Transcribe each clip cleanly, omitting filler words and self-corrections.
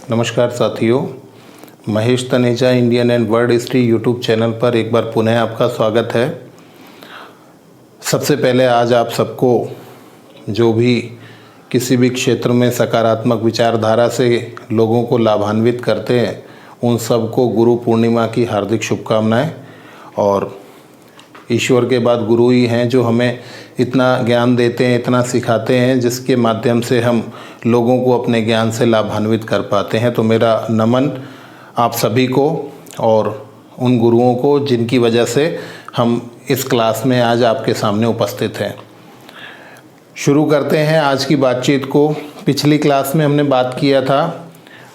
नमस्कार साथियों, Mahesh Taneja Indian and world history YouTube channel पर एक बार पुनः आपका स्वागत है। सबसे पहले आज आप सबको जो भी किसी भी क्षेत्र में सकारात्मक विचारधारा से लोगों को लाभान्वित करते हैं उन सबको गुरु पूर्णिमा की हार्दिक शुभकामनाएं। और ईश्वर के बाद गुरु ही हैं जो हमें इतना ज्ञान देते हैं, इतना सिखाते हैं, जिसके माध्यम से हम लोगों को अपने ज्ञान से लाभान्वित कर पाते हैं। तो मेरा नमन आप सभी को और उन गुरुओं को जिनकी वजह से हम इस क्लास में आज आपके सामने उपस्थित हैं। शुरू करते हैं आज की बातचीत को। पिछली क्लास में हमने बात किया था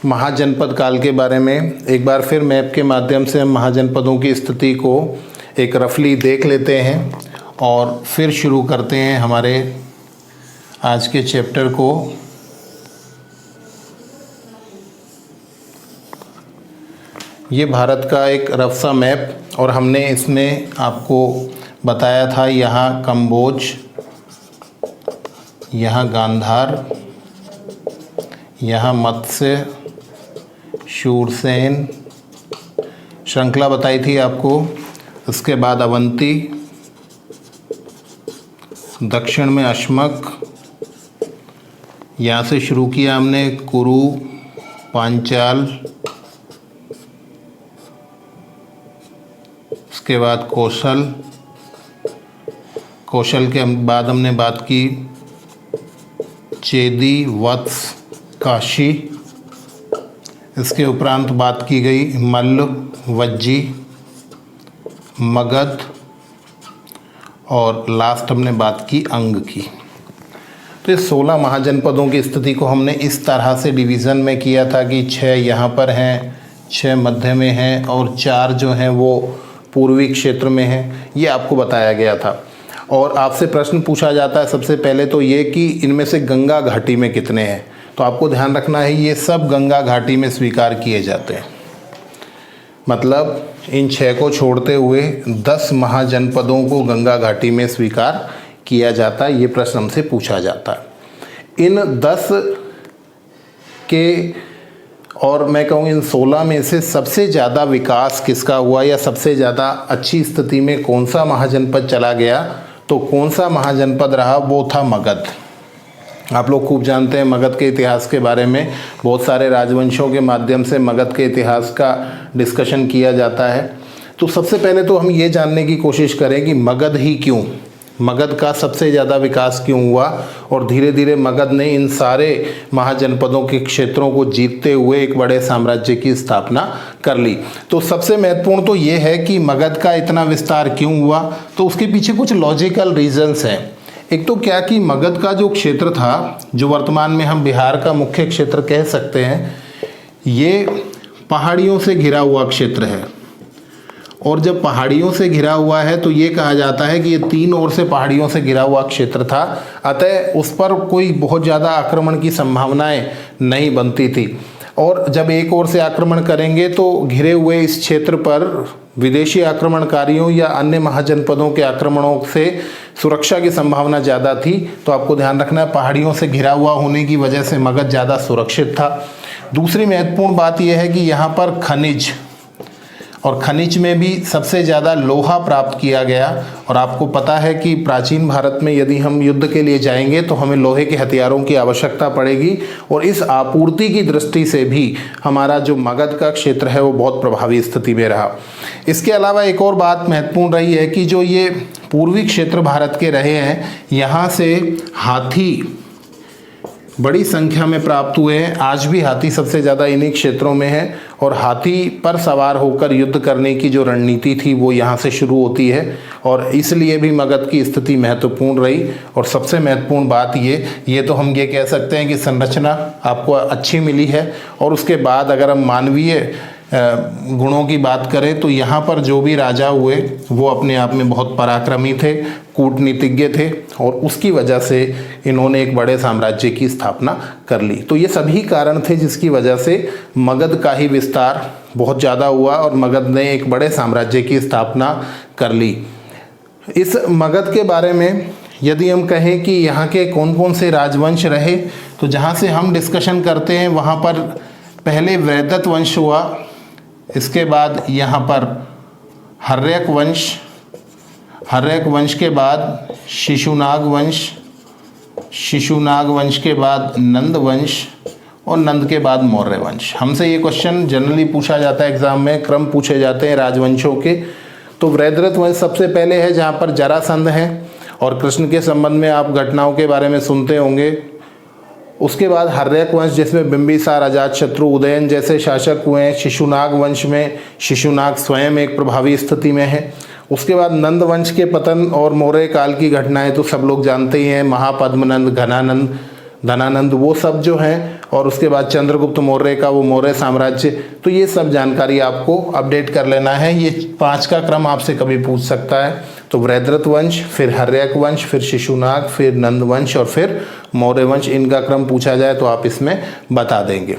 महाजनपद काल के बारे में। एक बार फिर मैप के माध्यम से हम महाजनपदों की स्थिति को एक रफली देख लेते हैं और फिर शुरू करते हैं हमारे आज के चैप्टर को। ये भारत का एक रफ सा मैप और हमने इसमें आपको बताया था यहाँ कंबोज, यहाँ गांधार, यहाँ मत्स्य, शूरसेन श्रृंखला बताई थी आपको। उसके बाद अवंती, दक्षिण में अश्मक, यहाँ से शुरू किया हमने कुरु, पांचाल, उसके बाद कौशल, कौशल के बाद हमने बात की चेदी, वत्स, काशी। इसके उपरांत बात की गई मल्ल, वज्जी, मगध और लास्ट हमने बात की अंग की। तो ये 16 महाजनपदों की स्थिति को हमने इस तरह से डिवीज़न में किया था कि 6 यहाँ पर हैं, 6 मध्य में हैं और 4 जो हैं वो पूर्वी क्षेत्र में हैं। ये आपको बताया गया था। और आपसे प्रश्न पूछा जाता है सबसे पहले तो ये कि इनमें से गंगा घाटी में कितने हैं। तो आपको ध्यान रखना है ये सब गंगा घाटी में स्वीकार किए जाते हैं। मतलब इन 6 को छोड़ते हुए 10 महाजनपदों को गंगा घाटी में स्वीकार किया जाता है। ये प्रश्न हमसे पूछा जाता है। इन 10 के और मैं कहूँ इन 16 में से सबसे ज़्यादा विकास किसका हुआ या सबसे ज़्यादा अच्छी स्थिति में कौन सा महाजनपद चला गया, तो कौन सा महाजनपद रहा, वो था मगध। आप लोग खूब जानते हैं मगध के इतिहास के बारे में। बहुत सारे राजवंशों के माध्यम से मगध के इतिहास का डिस्कशन किया जाता है। तो सबसे पहले तो हम ये जानने की कोशिश करें कि मगध ही क्यों, मगध का सबसे ज़्यादा विकास क्यों हुआ और धीरे धीरे मगध ने इन सारे महाजनपदों के क्षेत्रों को जीतते हुए एक बड़े साम्राज्य की स्थापना कर ली। तो सबसे महत्वपूर्ण तो ये है कि मगध का इतना विस्तार क्यों हुआ, तो उसके पीछे कुछ लॉजिकल रीजंस हैं। एक तो क्या कि मगध का जो क्षेत्र था, जो वर्तमान में हम बिहार का मुख्य क्षेत्र कह सकते हैं, ये पहाड़ियों से घिरा हुआ क्षेत्र है। और जब पहाड़ियों से घिरा हुआ है तो ये कहा जाता है कि ये 3 ओर से पहाड़ियों से घिरा हुआ क्षेत्र था, अतः उस पर कोई बहुत ज़्यादा आक्रमण की संभावनाएं नहीं बनती थी। और जब एक ओर से आक्रमण करेंगे तो घिरे हुए इस क्षेत्र पर विदेशी आक्रमणकारियों या अन्य महाजनपदों के आक्रमणों से सुरक्षा की संभावना ज़्यादा थी। तो आपको ध्यान रखना है पहाड़ियों से घिरा हुआ होने की वजह से मगध ज़्यादा सुरक्षित था। दूसरी महत्वपूर्ण बात यह है कि यहाँ पर खनिज, और खनिज में भी सबसे ज़्यादा लोहा प्राप्त किया गया। और आपको पता है कि प्राचीन भारत में यदि हम युद्ध के लिए जाएंगे तो हमें लोहे के हथियारों की आवश्यकता पड़ेगी, और इस आपूर्ति की दृष्टि से भी हमारा जो मगध का क्षेत्र है वो बहुत प्रभावी स्थिति में रहा। इसके अलावा एक और बात महत्वपूर्ण रही है कि जो ये पूर्वी क्षेत्र भारत के रहे हैं, यहाँ से हाथी बड़ी संख्या में प्राप्त हुए हैं। आज भी हाथी सबसे ज़्यादा इन्हीं क्षेत्रों में है, और हाथी पर सवार होकर युद्ध करने की जो रणनीति थी वो यहाँ से शुरू होती है। और इसलिए भी मगध की स्थिति महत्वपूर्ण रही। और सबसे महत्वपूर्ण बात ये तो हम ये कह सकते हैं कि संरचना आपको अच्छी मिली है। और उसके बाद अगर हम मानवीय गुणों की बात करें तो यहाँ पर जो भी राजा हुए वो अपने आप में बहुत पराक्रमी थे, कूटनीतिज्ञ थे, और उसकी वजह से इन्होंने एक बड़े साम्राज्य की स्थापना कर ली। तो ये सभी कारण थे जिसकी वजह से मगध का ही विस्तार बहुत ज़्यादा हुआ और मगध ने एक बड़े साम्राज्य की स्थापना कर ली। इस मगध के बारे में यदि हम कहें कि यहाँ के कौन कौन से राजवंश रहे, तो जहाँ से हम डिस्कशन करते हैं वहाँ पर पहले वृहद्रथ वंश हुआ, इसके बाद यहाँ पर हर्यक वंश, हर्यक वंश के बाद शिशुनाग वंश, शिशुनाग वंश के बाद नंद वंश और नंद के बाद मौर्य वंश। हमसे ये क्वेश्चन जनरली पूछा जाता है एग्जाम में, क्रम पूछे जाते हैं राजवंशों के। तो वृहद्रथ वंश सबसे पहले है जहाँ पर जरासंध है और कृष्ण के संबंध में आप घटनाओं के बारे में सुनते होंगे। उसके बाद हर्यक वंश जिसमें बिंबिसार, अजातशत्रु, उदयन जैसे शासक हुए हैं। शिशुनाग वंश में शिशुनाग स्वयं एक प्रभावी स्थिति में है। उसके बाद नंद वंश के पतन और मौर्य काल की घटनाएं तो सब लोग जानते ही हैं, महापद्मनंद, घनानंद, धनानंद, वो सब जो हैं। और उसके बाद चंद्रगुप्त मौर्य का वो मौर्य साम्राज्य। तो ये सब जानकारी आपको अपडेट कर लेना है। ये 5 का क्रम आपसे कभी पूछ सकता है। तो वृहद्रथ वंश, फिर हर्यक वंश, फिर शिशुनाग, फिर नंद वंश और फिर मौर्य वंश, इनका क्रम पूछा जाए तो आप इसमें बता देंगे।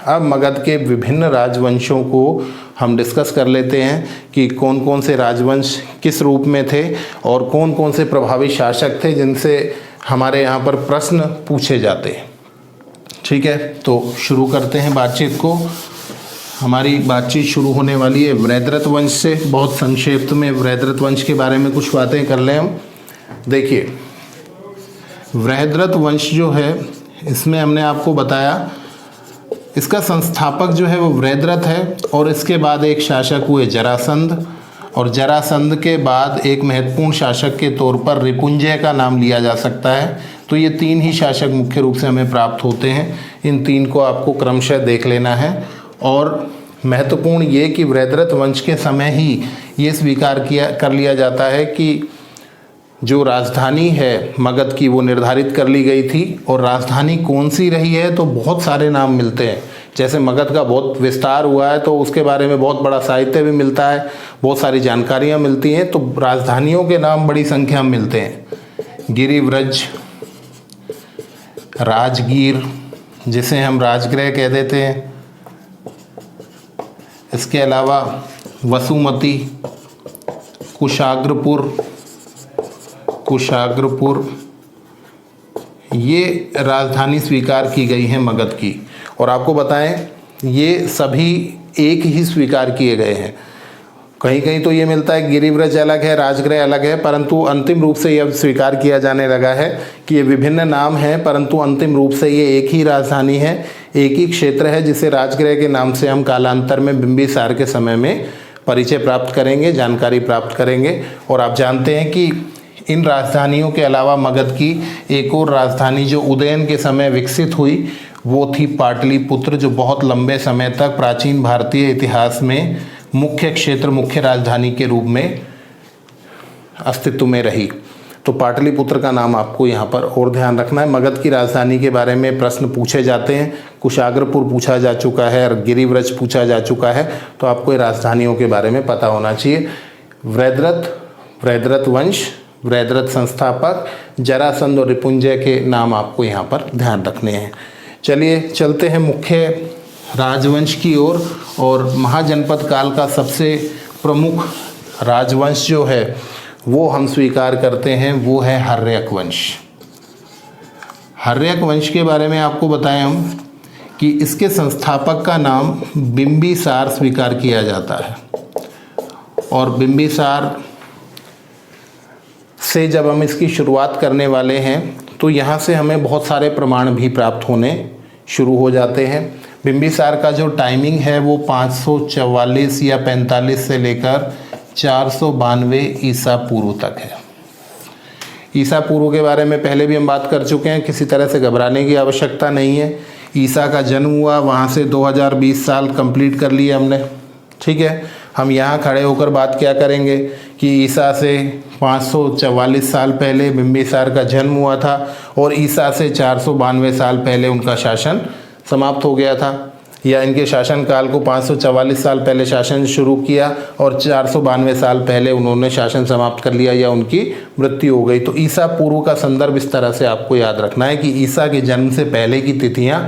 अब मगध के विभिन्न राजवंशों को हम डिस्कस कर लेते हैं कि कौन कौन से राजवंश किस रूप में थे और कौन कौन से प्रभावी शासक थे जिनसे हमारे यहाँ पर प्रश्न पूछे जाते हैं। ठीक है, तो शुरू करते हैं बातचीत को। हमारी बातचीत शुरू होने वाली है वृहद्रथ वंश से। बहुत संक्षेप में वृहद्रथ वंश के बारे में कुछ बातें कर लें हम। देखिए, वृहद्रथ वंश जो है, इसमें हमने आपको बताया इसका संस्थापक जो है वो वृहद्रथ है और इसके बाद एक शासक हुए जरासंध, और जरासंध के बाद एक महत्वपूर्ण शासक के तौर पर रिपुंजय का नाम लिया जा सकता है। तो ये 3 ही शासक मुख्य रूप से हमें प्राप्त होते हैं। इन 3 को आपको क्रमशः देख लेना है। और महत्वपूर्ण ये कि वृहद्रथ वंश के समय ही ये स्वीकार कर लिया जाता है कि जो राजधानी है मगध की वो निर्धारित कर ली गई थी। और राजधानी कौन सी रही है तो बहुत सारे नाम मिलते हैं। जैसे मगध का बहुत विस्तार हुआ है तो उसके बारे में बहुत बड़ा साहित्य भी मिलता है, बहुत सारी जानकारियाँ मिलती हैं। तो राजधानियों के नाम बड़ी संख्या में मिलते हैं। गिरिव्रज, राजगीर जिसे हम राजगृह कह देते हैं, इसके अलावा वसुमती, कुशाग्रपुर, ये राजधानी स्वीकार की गई है मगध की। और आपको बताएं ये सभी एक ही स्वीकार किए गए हैं। कहीं कहीं तो ये मिलता है गिरिव्रज अलग है, राजगृह अलग है, परंतु अंतिम रूप से यह स्वीकार किया जाने लगा है कि ये विभिन्न नाम हैं, परंतु अंतिम रूप से ये एक ही राजधानी है, एक ही क्षेत्र है, जिसे राजगृह के नाम से हम कालांतर में बिंबिसार के समय में परिचय प्राप्त करेंगे, जानकारी प्राप्त करेंगे। और आप जानते हैं कि इन राजधानियों के अलावा मगध की एक और राजधानी जो उदयन के समय विकसित हुई वो थी पाटलिपुत्र, जो बहुत लंबे समय तक प्राचीन भारतीय इतिहास में मुख्य क्षेत्र, मुख्य राजधानी के रूप में अस्तित्व में रही। तो पाटलिपुत्र का नाम आपको यहाँ पर और ध्यान रखना है। मगध की राजधानी के बारे में प्रश्न पूछे जाते हैं। कुशाग्रपुर पूछा जा चुका है और गिरिव्रज पूछा जा चुका है। तो आपको राजधानियों के बारे में पता होना चाहिए। वृहद्रथ वंश, वृहद्रथ संस्थापक, जरासंध और रिपुंजय के नाम आपको यहाँ पर ध्यान रखने हैं। चलिए चलते हैं मुख्य राजवंश की ओर। और महाजनपद काल का सबसे प्रमुख राजवंश जो है वो हम स्वीकार करते हैं, वो है हर्यक वंश। हर्यक वंश के बारे में आपको बताएं हम कि इसके संस्थापक का नाम बिंबिसार स्वीकार किया जाता है। और बिंबिसार से जब हम इसकी शुरुआत करने वाले हैं तो यहाँ से हमें बहुत सारे प्रमाण भी प्राप्त होने शुरू हो जाते हैं। बिंबिसार का जो टाइमिंग है वो 544 या 45 से लेकर 492 ईसा पूर्व तक है। ईसा पूर्व के बारे में पहले भी हम बात कर चुके हैं, किसी तरह से घबराने की आवश्यकता नहीं है। ईसा का जन्म हुआ, वहाँ से 2020 साल कंप्लीट कर लिए हमने। ठीक है, हम यहाँ खड़े होकर बात क्या करेंगे कि ईसा से 544 साल पहले बिंबिसार का जन्म हुआ था और ईसा से 492 साल पहले उनका शासन समाप्त हो गया था, या इनके शासन काल को 544 साल पहले शासन शुरू किया और 492 साल पहले उन्होंने शासन समाप्त कर लिया या उनकी मृत्यु हो गई। तो ईसा पूर्व का संदर्भ इस तरह से आपको याद रखना है कि ईसा के जन्म से पहले की तिथियां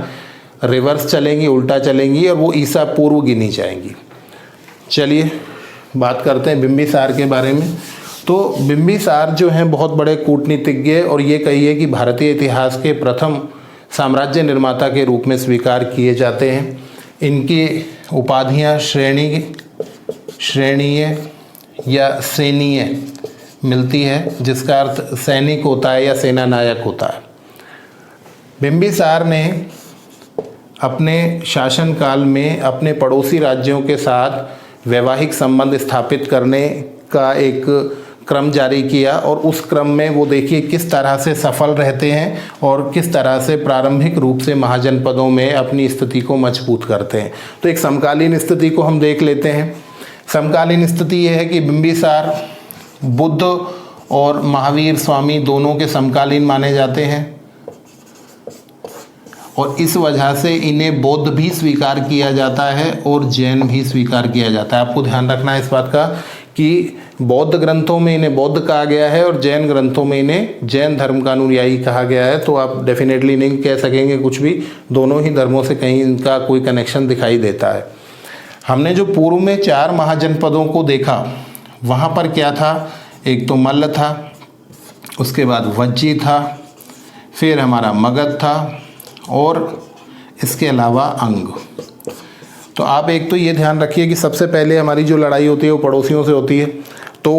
रिवर्स चलेंगी, उल्टा चलेंगी और वो ईसा पूर्व गिनी जाएंगी। चलिए बात करते हैं बिंबिसार के बारे में। तो बिंबिसार जो हैं बहुत बड़े कूटनीतिज्ञ और ये कहिए कि भारतीय इतिहास के प्रथम साम्राज्य निर्माता के रूप में स्वीकार किए जाते हैं। इनकी उपाधियां श्रेणीय या सेनीय मिलती है, जिसका अर्थ सैनिक होता है या सेना नायक होता है। बिंबिसार ने अपने शासनकाल में अपने पड़ोसी राज्यों के साथ वैवाहिक संबंध स्थापित करने का एक क्रम जारी किया, और उस क्रम में वो देखिए किस तरह से सफल रहते हैं और किस तरह से प्रारंभिक रूप से महाजनपदों में अपनी स्थिति को मजबूत करते हैं। तो एक समकालीन स्थिति को हम देख लेते हैं। समकालीन स्थिति यह है कि बिंबिसार बुद्ध और महावीर स्वामी दोनों के समकालीन माने जाते हैं, और इस वजह से इन्हें बौद्ध भी स्वीकार किया जाता है और जैन भी स्वीकार किया जाता है। आपको ध्यान रखना है इस बात का कि बौद्ध ग्रंथों में इन्हें बौद्ध कहा गया है और जैन ग्रंथों में इन्हें जैन धर्म का अनुयायी कहा गया है। तो आप डेफिनेटली नहीं कह सकेंगे कुछ भी, दोनों ही धर्मों से कहीं इनका कोई कनेक्शन दिखाई देता है। हमने जो पूर्व में 4 महाजनपदों को देखा, वहाँ पर क्या था, एक तो मल्ल था, उसके बाद वज्जी था, फिर हमारा मगध था, और इसके अलावा अंग। तो आप एक तो ये ध्यान रखिए कि सबसे पहले हमारी जो लड़ाई होती है वो पड़ोसियों से होती है। तो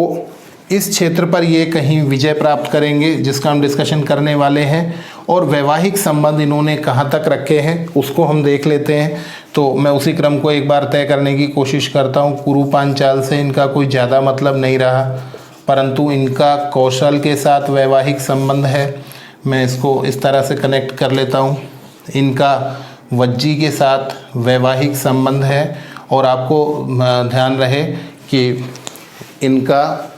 इस क्षेत्र पर ये कहीं विजय प्राप्त करेंगे, जिसका हम डिस्कशन करने वाले हैं, और वैवाहिक संबंध इन्होंने कहाँ तक रखे हैं उसको हम देख लेते हैं। तो मैं उसी क्रम को एक बार तय करने की कोशिश करता हूँ। कुरु पांचाल से इनका कोई ज़्यादा मतलब नहीं रहा, परंतु इनका कौशल के साथ वैवाहिक संबंध है। मैं इसको इस तरह से कनेक्ट कर लेता हूँ। इनका वज्जी के साथ वैवाहिक संबंध है, और आपको ध्यान रहे कि इनका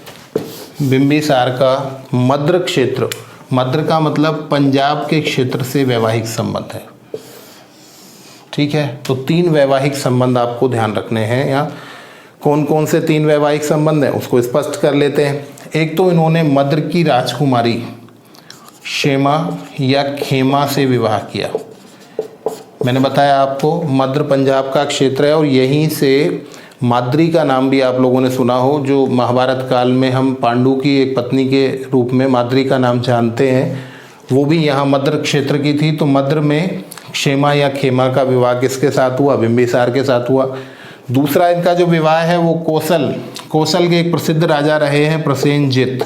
बिंबिसार का मद्र क्षेत्र, मद्र का मतलब पंजाब के क्षेत्र से वैवाहिक संबंध है। ठीक है, तो 3 वैवाहिक संबंध आपको ध्यान रखने हैं। यहाँ कौन कौन से 3 वैवाहिक संबंध हैं उसको स्पष्ट कर लेते हैं। एक तो इन्होंने मद्र की राजकुमारी क्षेमा या खेमा से विवाह किया। मैंने बताया आपको मद्र पंजाब का क्षेत्र है, और यहीं से माद्री का नाम भी आप लोगों ने सुना हो, जो महाभारत काल में हम पांडु की एक पत्नी के रूप में माद्री का नाम जानते हैं, वो भी यहाँ मद्र क्षेत्र की थी। तो मद्र में क्षेमा या खेमा का विवाह किसके साथ हुआ, बिंबिसार के साथ हुआ। दूसरा इनका जो विवाह है वो कौशल के एक प्रसिद्ध राजा रहे हैं प्रसेनजित,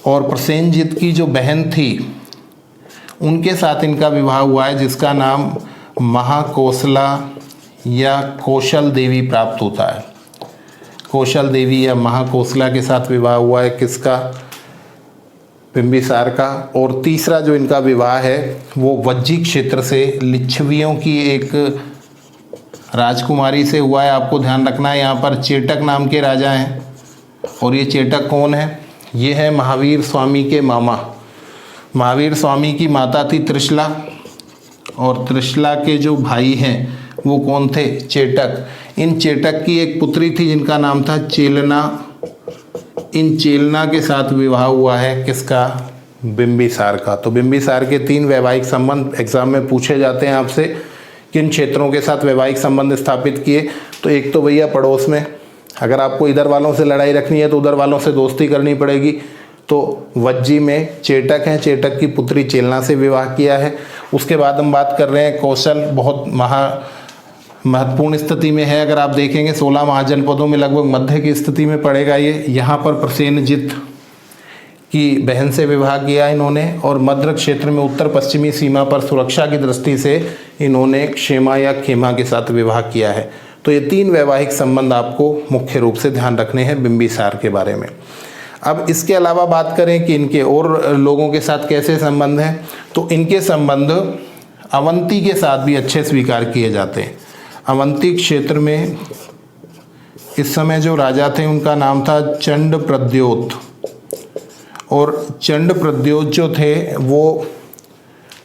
और प्रसेनजित की जो बहन थी उनके साथ इनका विवाह हुआ है, जिसका नाम महाकोसला या कौशल देवी प्राप्त होता है। कौशल देवी या महाकोसला के साथ विवाह हुआ है किसका, बिंबिसार का। और तीसरा जो इनका विवाह है वो वज्जी क्षेत्र से लिच्छवियों की एक राजकुमारी से हुआ है। आपको ध्यान रखना है, यहाँ पर चेटक नाम के राजा हैं, और ये चेटक कौन है, ये है महावीर स्वामी के मामा। महावीर स्वामी की माता थी त्रिशला, और त्रिशला के जो भाई हैं वो कौन थे, चेटक। इन चेटक की एक पुत्री थी जिनका नाम था चेलना। इन चेलना के साथ विवाह हुआ है किसका, बिंबिसार का। तो बिंबिसार के 3 वैवाहिक संबंध एग्जाम में पूछे जाते हैं आपसे, किन क्षेत्रों के साथ वैवाहिक संबंध स्थापित किए। तो एक तो भैया पड़ोस में, अगर आपको इधर वालों से लड़ाई रखनी है तो उधर वालों से दोस्ती करनी पड़ेगी। तो वज्जी में चेटक हैं, चेटक की पुत्री चेलना से विवाह किया है। उसके बाद हम बात कर रहे हैं कौशल, बहुत महत्वपूर्ण स्थिति में है। अगर आप देखेंगे 16 महाजनपदों में लगभग मध्य की स्थिति में पड़ेगा ये। यहाँ पर प्रसेनजित की बहन से विवाह किया इन्होंने, और मद्र क्षेत्र में उत्तर पश्चिमी सीमा पर सुरक्षा की दृष्टि से इन्होंने क्षेमा या खेमा के साथ विवाह किया है। तो ये 3 वैवाहिक संबंध आपको मुख्य रूप से ध्यान रखने हैं बिंबिसार के बारे में। अब इसके अलावा बात करें कि इनके और लोगों के साथ कैसे संबंध हैं, तो इनके संबंध अवंती के साथ भी अच्छे स्वीकार किए जाते हैं। अवंती क्षेत्र में इस समय जो राजा थे उनका नाम था चंड प्रद्योत, और चंड प्रद्योत जो थे वो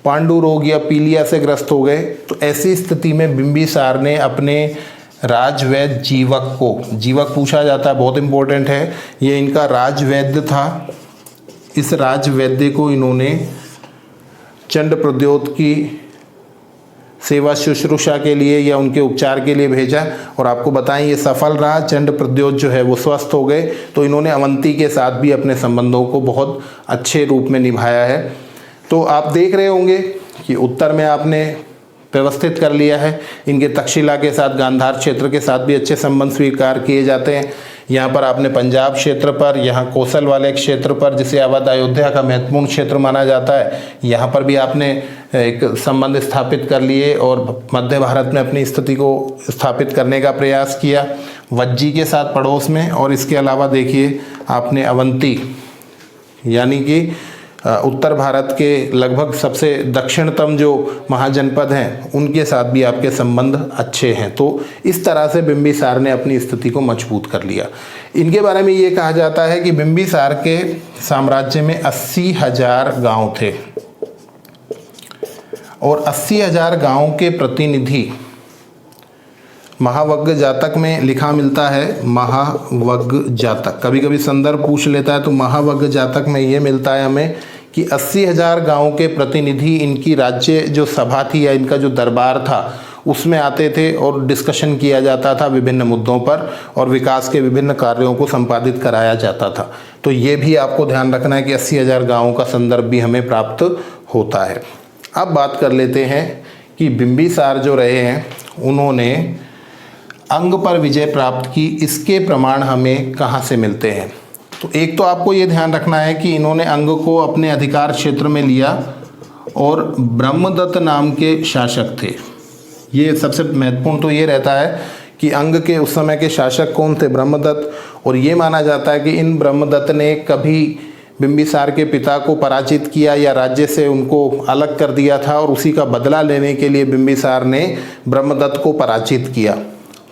पांडु रोग या पीलिया से ग्रस्त हो गए। तो ऐसी स्थिति में बिंबिसार ने अपने राजवैद्य जीवक पूछा जाता है, बहुत इंपॉर्टेंट है, ये इनका राजवैद्य था। इस राजवैद्य को इन्होंने चंड प्रद्योत की सेवा शुश्रूषा के लिए या उनके उपचार के लिए भेजा, और आपको बताएं ये सफल रहा। चंड प्रद्योत जो है वो स्वस्थ हो गए। तो इन्होंने अवंती के साथ भी अपने संबंधों को बहुत अच्छे रूप में निभाया है। तो आप देख रहे होंगे कि उत्तर में आपने व्यवस्थित कर लिया है। इनके तक्षशिला के साथ, गांधार क्षेत्र के साथ भी अच्छे संबंध स्वीकार किए जाते हैं। यहाँ पर आपने पंजाब क्षेत्र पर, यहाँ कोसल वाले क्षेत्र पर, जिसे अवध अयोध्या का महत्वपूर्ण क्षेत्र माना जाता है, यहाँ पर भी आपने एक संबंध स्थापित कर लिए और मध्य भारत में अपनी स्थिति को स्थापित करने का प्रयास किया वज्जी के साथ पड़ोस में। और इसके अलावा देखिए आपने अवंती यानी कि उत्तर भारत के लगभग सबसे दक्षिणतम जो महाजनपद हैं उनके साथ भी आपके संबंध अच्छे हैं। तो इस तरह से बिंबिसार ने अपनी स्थिति को मजबूत कर लिया। इनके बारे में ये कहा जाता है कि बिंबिसार के साम्राज्य में 80,000 गांव थे और 80,000 गांवों के प्रतिनिधि, महावग्ग जातक में लिखा मिलता है, महावग्ग जातक, कभी कभी संदर्भ पूछ लेता है, तो महावग्ग जातक में ये मिलता है हमें कि 80,000 गांवों के प्रतिनिधि इनकी राज्य जो सभा थी या इनका जो दरबार था उसमें आते थे और डिस्कशन किया जाता था विभिन्न मुद्दों पर और विकास के विभिन्न कार्यों को संपादित कराया जाता था। तो ये भी आपको ध्यान रखना है कि 80,000 गांवों का संदर्भ भी हमें प्राप्त होता है। अब बात कर लेते हैं कि बिंबिसार जो रहे हैं उन्होंने अंग पर विजय प्राप्त की, इसके प्रमाण हमें कहाँ से मिलते हैं। तो एक तो आपको ये ध्यान रखना है कि इन्होंने अंग को अपने अधिकार क्षेत्र में लिया और ब्रह्मदत्त नाम के शासक थे। ये सबसे महत्वपूर्ण तो ये रहता है कि अंग के उस समय के शासक कौन थे, ब्रह्मदत्त। और ये माना जाता है कि इन ब्रह्मदत्त ने कभी बिंबिसार के पिता को पराजित किया या राज्य से उनको अलग कर दिया था और उसी का बदला लेने के लिए बिंबिसार ने ब्रह्मदत्त को पराजित किया।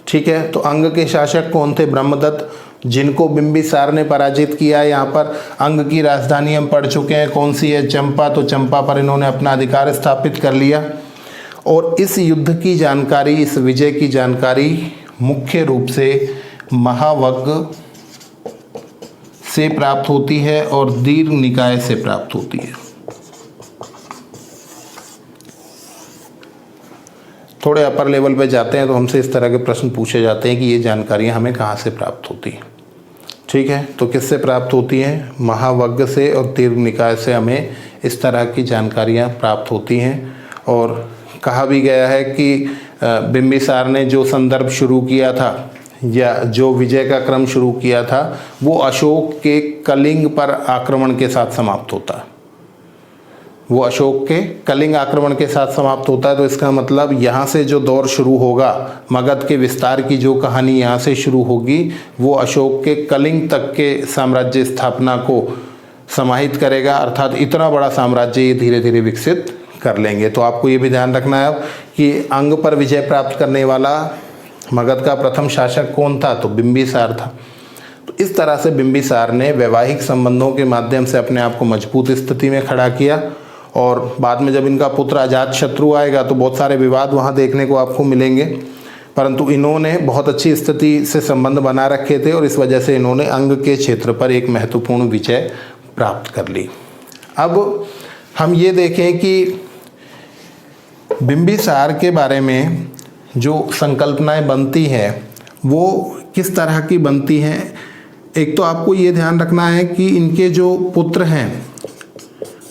ठीक है, तो अंग के शासक कौन थे, ब्रह्मदत्त, जिनको बिंबिसार ने पराजित किया। यहाँ पर अंग की राजधानी हम पढ़ चुके हैं, कौन सी है, चंपा। तो चंपा पर इन्होंने अपना अधिकार स्थापित कर लिया और इस युद्ध की जानकारी, इस विजय की जानकारी मुख्य रूप से महावग्ग से प्राप्त होती है और दीर्घ निकाय से प्राप्त होती है। थोड़े अपर लेवल पे जाते हैं तो हमसे इस तरह के प्रश्न पूछे जाते हैं कि ये जानकारियाँ हमें कहाँ से प्राप्त होती हैं। ठीक है, तो किससे प्राप्त होती हैं, महावग्ग से और दीर्घ निकाय से हमें इस तरह की जानकारियाँ प्राप्त होती हैं। और कहा भी गया है कि बिंबिसार ने जो संदर्भ शुरू किया था या जो विजय का क्रम शुरू किया था वो अशोक के कलिंग पर आक्रमण के साथ समाप्त होता है। वो अशोक के कलिंग आक्रमण के साथ समाप्त होता है। तो इसका मतलब यहाँ से जो दौर शुरू होगा, मगध के विस्तार की जो कहानी यहाँ से शुरू होगी वो अशोक के कलिंग तक के साम्राज्य स्थापना को समाहित करेगा। अर्थात इतना बड़ा साम्राज्य ये धीरे धीरे विकसित कर लेंगे। तो आपको ये भी ध्यान रखना है कि अंग पर विजय प्राप्त करने वाला मगध का प्रथम शासक कौन था, तो बिंबिसार था। तो इस तरह से बिंबिसार ने वैवाहिक संबंधों के माध्यम से अपने आप को मजबूत स्थिति में खड़ा किया। और बाद में जब इनका पुत्र अजातशत्रु आएगा तो बहुत सारे विवाद वहाँ देखने को आपको मिलेंगे, परंतु इन्होंने बहुत अच्छी स्थिति से संबंध बना रखे थे और इस वजह से इन्होंने अंग के क्षेत्र पर एक महत्वपूर्ण विजय प्राप्त कर ली। अब हम ये देखें कि बिंबिसार के बारे में जो संकल्पनाएं बनती हैं वो किस तरह की बनती हैं। एक तो आपको ये ध्यान रखना है कि इनके जो पुत्र हैं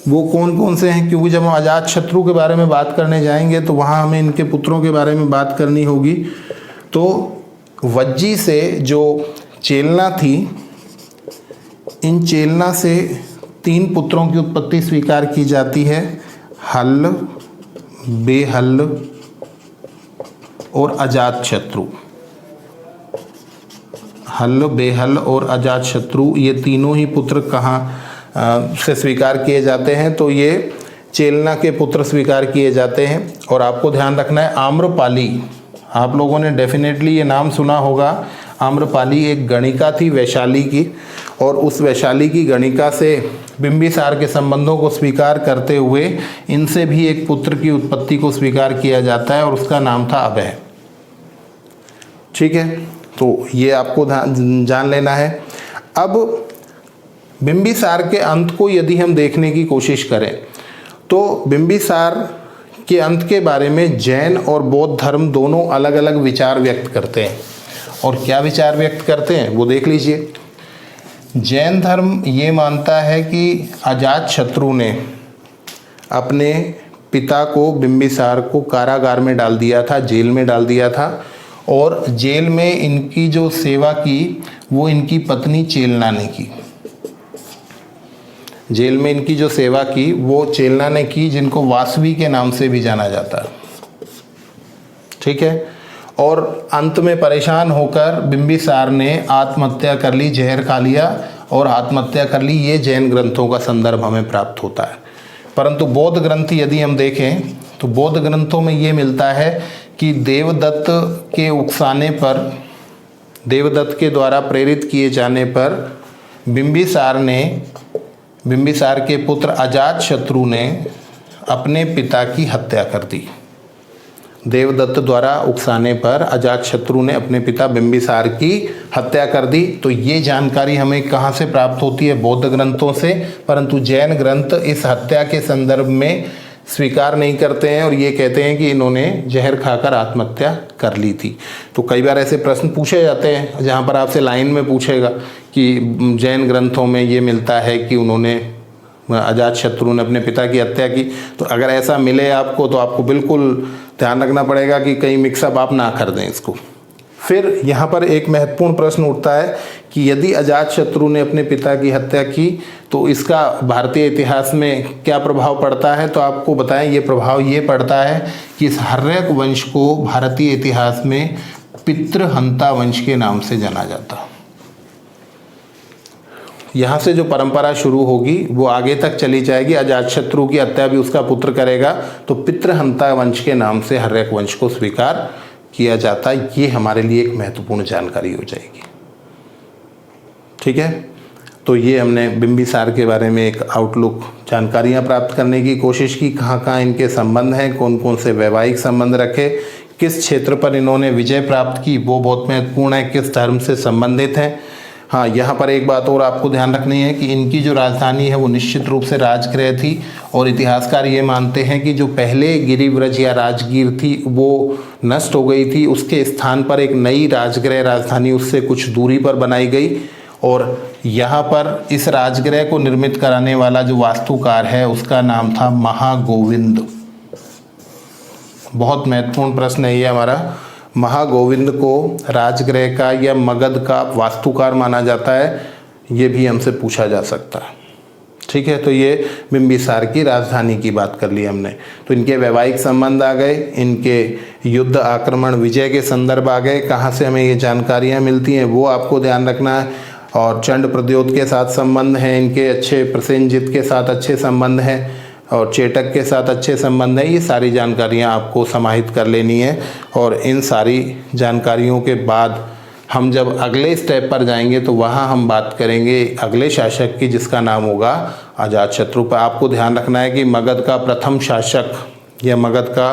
वो कौन कौन से हैं, क्योंकि जब हम अजातशत्रु के बारे में बात करने जाएंगे तो वहाँ हमें इनके पुत्रों के बारे में बात करनी होगी। तो वज्जी से जो चेलना थी, इन चेलना से 3 पुत्रों की उत्पत्ति स्वीकार की जाती है, हल्ल, बेहल्ल और अजातशत्रु। हल्ल, बेहल्ल और अजातशत्रु ये तीनों ही पुत्र कहाँ से स्वीकार किए जाते हैं, तो ये चेलना के पुत्र स्वीकार किए जाते हैं। और आपको ध्यान रखना है आम्रपाली, आप लोगों ने डेफिनेटली ये नाम सुना होगा। आम्रपाली एक गणिका थी वैशाली की, और उस वैशाली की गणिका से बिंबिसार के संबंधों को स्वीकार करते हुए इनसे भी एक पुत्र की उत्पत्ति को स्वीकार किया जाता है और उसका नाम था अभय। ठीक है, तो ये आपको जान लेना है। अब बिंबिसार के अंत को यदि हम देखने की कोशिश करें तो बिंबिसार के अंत के बारे में जैन और बौद्ध धर्म दोनों अलग अलग विचार व्यक्त करते हैं। और क्या विचार व्यक्त करते हैं वो देख लीजिए। जैन धर्म ये मानता है कि अजातशत्रु ने अपने पिता को, बिंबिसार को कारागार में डाल दिया था, जेल में डाल दिया था। और जेल में इनकी जो सेवा की वो इनकी पत्नी चेलना ने की। जेल में इनकी जो सेवा की वो चेलना ने की, जिनको वासवी के नाम से भी जाना जाता है। ठीक है। और अंत में परेशान होकर बिंबिसार ने आत्महत्या कर ली, जहर खा लिया और आत्महत्या कर ली। ये जैन ग्रंथों का संदर्भ हमें प्राप्त होता है। परंतु बौद्ध ग्रंथ यदि हम देखें तो बौद्ध ग्रंथों में ये मिलता है कि देवदत्त के उकसाने पर, देवदत्त के द्वारा प्रेरित किए जाने पर बिंबिसार के पुत्र अजातशत्रु ने अपने पिता की हत्या कर दी। देवदत्त द्वारा उकसाने पर अजातशत्रु ने अपने पिता बिंबिसार की हत्या कर दी। तो ये जानकारी हमें कहाँ से प्राप्त होती है? बौद्ध ग्रंथों से। परंतु जैन ग्रंथ इस हत्या के संदर्भ में स्वीकार नहीं करते हैं और ये कहते हैं कि इन्होंने जहर खाकर आत्महत्या कर ली थी। तो कई बार ऐसे प्रश्न पूछे जाते हैं जहाँ पर आपसे लाइन में पूछेगा कि जैन ग्रंथों में ये मिलता है कि उन्होंने, अजातशत्रु ने अपने पिता की हत्या की। तो अगर ऐसा मिले आपको तो आपको बिल्कुल ध्यान रखना पड़ेगा कि कहीं मिक्सअप आप ना कर दें इसको। फिर यहाँ पर एक महत्वपूर्ण प्रश्न उठता है कि यदि अजातशत्रु ने अपने पिता की हत्या की तो इसका भारतीय इतिहास में क्या प्रभाव पड़ता है? तो आपको बताएं, ये प्रभाव ये पड़ता है कि इस हर्यक वंश को भारतीय इतिहास में पितृहंता वंश के नाम से जाना जाता। यहाँ से जो परंपरा शुरू होगी वो आगे तक चली जाएगी। अजातशत्रु की हत्या भी उसका पुत्र करेगा, तो पितृहंता वंश के नाम से हर्यक वंश को स्वीकार किया जाता है। ये हमारे लिए एक महत्वपूर्ण जानकारी हो जाएगी। ठीक है। तो ये हमने बिंबिसार के बारे में एक आउटलुक जानकारियाँ प्राप्त करने की कोशिश की। कहाँ कहाँ इनके संबंध हैं, कौन कौन से वैवाहिक संबंध रखे, किस क्षेत्र पर इन्होंने विजय प्राप्त की वो बहुत महत्वपूर्ण है, किस धर्म से संबंधित हैं। हाँ, यहाँ पर एक बात और आपको ध्यान रखनी है कि इनकी जो राजधानी है वो निश्चित रूप से राजगृह थी। और इतिहासकार ये मानते हैं कि जो पहले गिरिव्रज या राजगीर थी वो नष्ट हो गई थी, उसके स्थान पर एक नई राजगृह राजधानी उससे कुछ दूरी पर बनाई गई। और यहाँ पर इस राजगृह को निर्मित कराने वाला जो वास्तुकार है उसका नाम था महागोविंद। बहुत महत्वपूर्ण प्रश्न है ये हमारा। महागोविंद को राजगृह का या मगध का वास्तुकार माना जाता है, ये भी हमसे पूछा जा सकता है। ठीक है। तो ये बिंबिसार की राजधानी की बात कर ली हमने। तो इनके वैवाहिक संबंध आ गए, इनके युद्ध, आक्रमण, विजय के संदर्भ आ गए। कहाँ से हमें ये जानकारियाँ मिलती हैं वो आपको ध्यान रखना है। और चंड प्रद्योत के साथ संबंध हैं इनके अच्छे, प्रसेनजित के साथ अच्छे संबंध हैं और चेटक के साथ अच्छे संबंध हैं। ये सारी जानकारियाँ आपको समाहित कर लेनी है। और इन सारी जानकारियों के बाद हम जब अगले स्टेप पर जाएंगे तो वहाँ हम बात करेंगे अगले शासक की, जिसका नाम होगा अजातशत्रु। पर आपको ध्यान रखना है कि मगध का प्रथम शासक या मगध का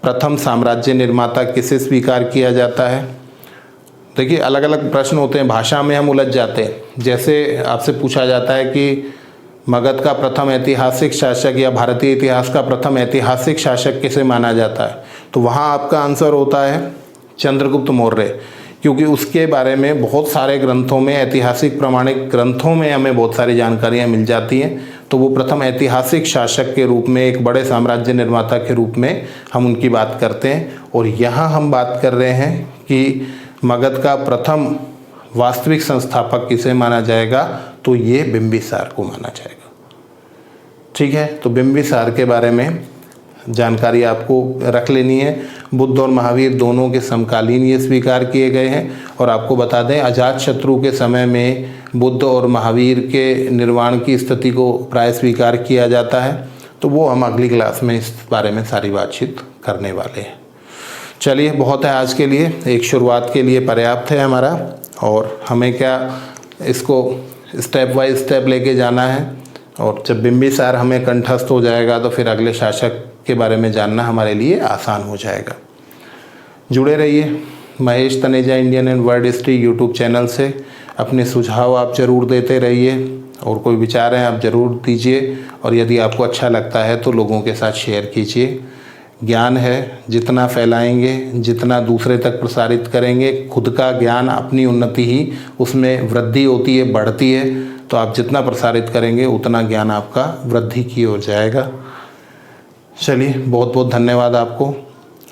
प्रथम साम्राज्य निर्माता किसे स्वीकार किया जाता है? देखिए, अलग अलग प्रश्न होते हैं, भाषा में हम उलझ जाते हैं। जैसे आपसे पूछा जाता है कि मगध का प्रथम ऐतिहासिक शासक या भारतीय इतिहास का प्रथम ऐतिहासिक शासक किसे माना जाता है, तो वहाँ आपका आंसर होता है चंद्रगुप्त मौर्य, क्योंकि उसके बारे में बहुत सारे ग्रंथों में, ऐतिहासिक प्रमाणिक ग्रंथों में हमें बहुत सारी जानकारियाँ मिल जाती हैं। तो वो प्रथम ऐतिहासिक शासक के रूप में, एक बड़े साम्राज्य निर्माता के रूप में हम उनकी बात करते हैं। और यहाँ हम बात कर रहे हैं कि मगध का प्रथम वास्तविक संस्थापक किसे माना जाएगा, तो ये बिंबिसार को माना जाएगा। ठीक है। तो बिंबिसार के बारे में जानकारी आपको रख लेनी है। बुद्ध और महावीर दोनों के समकालीन ये स्वीकार किए गए हैं। और आपको बता दें, अजातशत्रु के समय में बुद्ध और महावीर के निर्वाण की स्थिति को प्राय स्वीकार किया जाता है। तो वो हम अगली क्लास में इस बारे में सारी बातचीत करने वाले हैं। चलिए, बहुत है आज के लिए, एक शुरुआत के लिए पर्याप्त है हमारा। और हमें क्या, इसको स्टेप बाय स्टेप लेके जाना है। और जब बिंबिसार हमें कंठस्थ हो जाएगा तो फिर अगले शासक के बारे में जानना हमारे लिए आसान हो जाएगा। जुड़े रहिए Mahesh Taneja Indian and world history YouTube channel से। अपने सुझाव आप ज़रूर देते रहिए और कोई विचार हैं आप ज़रूर दीजिए। और यदि आपको अच्छा लगता है तो लोगों के साथ शेयर कीजिए। ज्ञान है, जितना फैलाएंगे, जितना दूसरे तक प्रसारित करेंगे, खुद का ज्ञान, अपनी उन्नति ही उसमें वृद्धि होती है, बढ़ती है। तो आप जितना प्रसारित करेंगे उतना ज्ञान आपका वृद्धि की ओर जाएगा। चलिए, बहुत बहुत धन्यवाद आपको,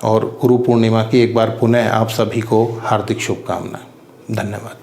और गुरु पूर्णिमा की एक बार पुनः आप सभी को हार्दिक शुभकामनाएं। धन्यवाद।